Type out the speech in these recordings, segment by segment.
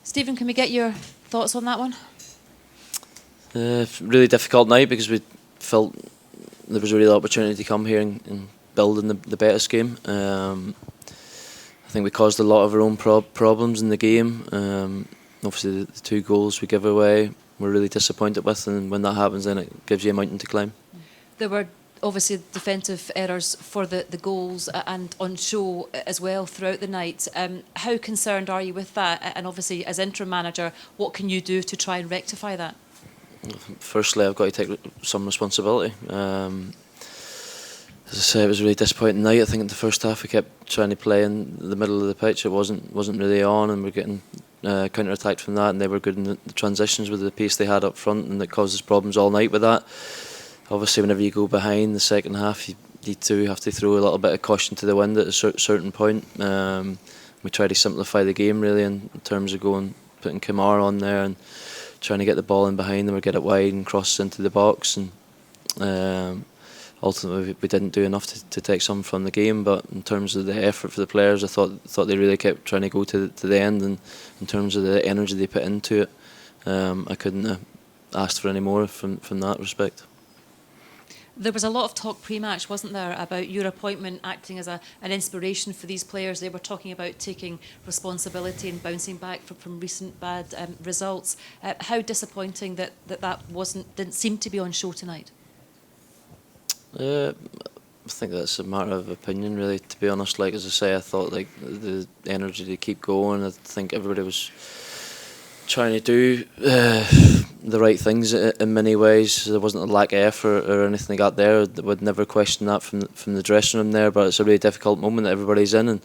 Stephen, can we get your thoughts on that one? Really difficult night because we felt there was a real opportunity to come here and build in the better scheme. I think we caused a lot of our own problems in the game. Obviously, the 2 goals we give away, we're really disappointed with, and when that happens, then it gives you a mountain to climb. There were obviously defensive errors for the goals and on show as well throughout the night. How concerned are you with that? And obviously, as interim manager, what can you do to try and rectify that? Firstly, I've got to take some responsibility. As I say, it was a really disappointing night. I think in the first half we kept trying to play in the middle of the pitch. It wasn't really on, and we're getting counter-attacked from that, and they were good in the transitions with the pace they had up front, and it caused us problems all night with that. Obviously, whenever you go behind the second half, you do have to throw a little bit of caution to the wind at a certain point. We try to simplify the game really in terms of putting Kamara on there and trying to get the ball in behind them or get it wide and cross into the box. And ultimately, we didn't do enough to take some from the game. But in terms of the effort for the players, I thought they really kept trying to go to the end. And in terms of the energy they put into it, I couldn't have asked for any more from that respect. There was a lot of talk pre-match, wasn't there, about your appointment acting as an inspiration for these players. They were talking about taking responsibility and bouncing back from recent bad results. How disappointing that didn't seem to be on show tonight? I think that's a matter of opinion, really. To be honest, like as I say, I thought like the energy to keep going. I think everybody was trying to do the right things in many ways. There wasn't a lack of effort or anything like that there. I would never question that from the dressing room there. But it's a really difficult moment that everybody's in, and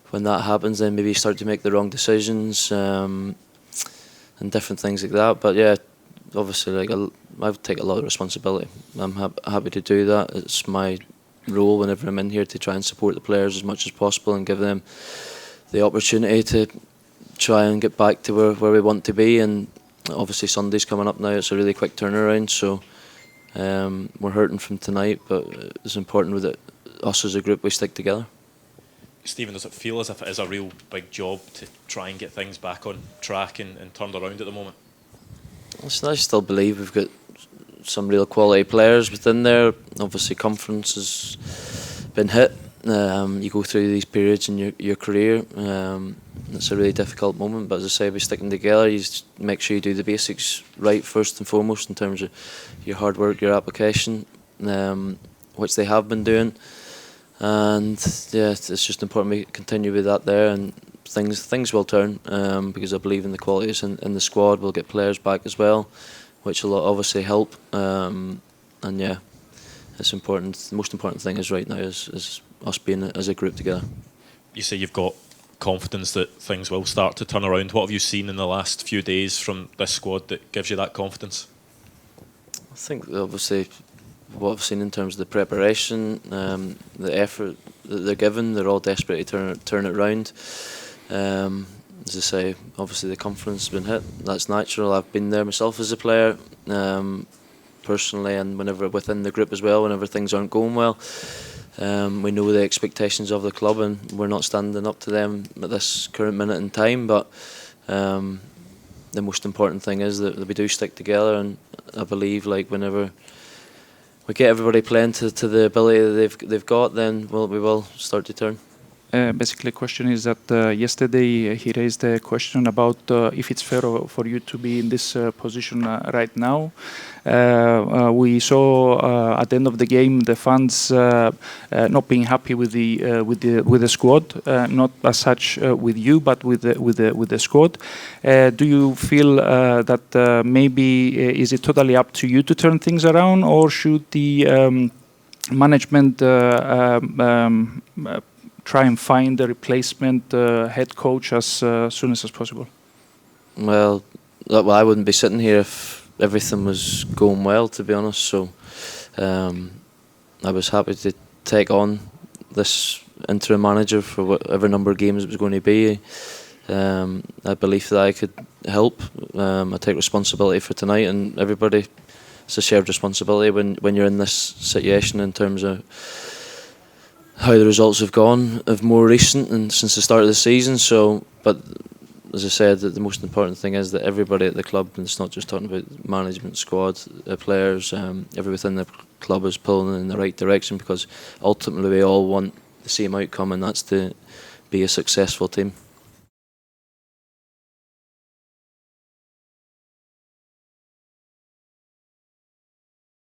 when that happens, then maybe you start to make the wrong decisions and different things like that. But yeah, obviously, like I take a lot of responsibility. I'm happy to do that. It's my role whenever I'm in here to try and support the players as much as possible and give them the opportunity to try and get back to where we want to be. And obviously Sunday's coming up now. It's a really quick turnaround, so we're hurting from tonight, but it's important with us as a group we stick together. Stephen, does it feel as if it is a real big job to try and get things back on track and turned around at the moment? I still believe we've got some real quality players within there. Obviously conference has been hit. You go through these periods in your career. It's a really difficult moment, but as I say, by sticking together, you just make sure you do the basics right first and foremost in terms of your hard work, your application, which they have been doing. And yeah, it's just important we continue with that there, and things will turn because I believe in the qualities in the squad. We'll get players back as well, which will obviously help. And yeah, it's important. The most important thing is right now is us being as a group together. You say you've got confidence that things will start to turn around. What have you seen in the last few days from this squad that gives you that confidence? I think obviously what I've seen in terms of the preparation, the effort that they're given, they're all desperate to turn it round. As I say, obviously the conference has been hit. That's natural. I've been there myself as a player, personally, and whenever within the group as well, whenever things aren't going well. We know the expectations of the club, and we're not standing up to them at this current minute in time. But the most important thing is that we do stick together, and I believe like whenever we get everybody playing to the ability that they've got, then we will start to turn. Basically, the question is that yesterday he raised a question about if it's fair for you to be in this position right now. We saw at the end of the game the fans not being happy with the squad, not as such with you, but with the squad. Do you feel that maybe is it totally up to you to turn things around, or should the management try and find a replacement head coach as soon as possible? Well, I wouldn't be sitting here if everything was going well, to be honest. So I was happy to take on this interim manager for whatever number of games it was going to be. I believe that I could help. I take responsibility for tonight, and everybody, it's a shared responsibility when you're in this situation in terms of how the results have gone of more recent and since the start of the season. So, but as I said, that the most important thing is that everybody at the club, and it's not just talking about management, squad, players, everybody within the club is pulling in the right direction, because ultimately we all want the same outcome, and that's to be a successful team.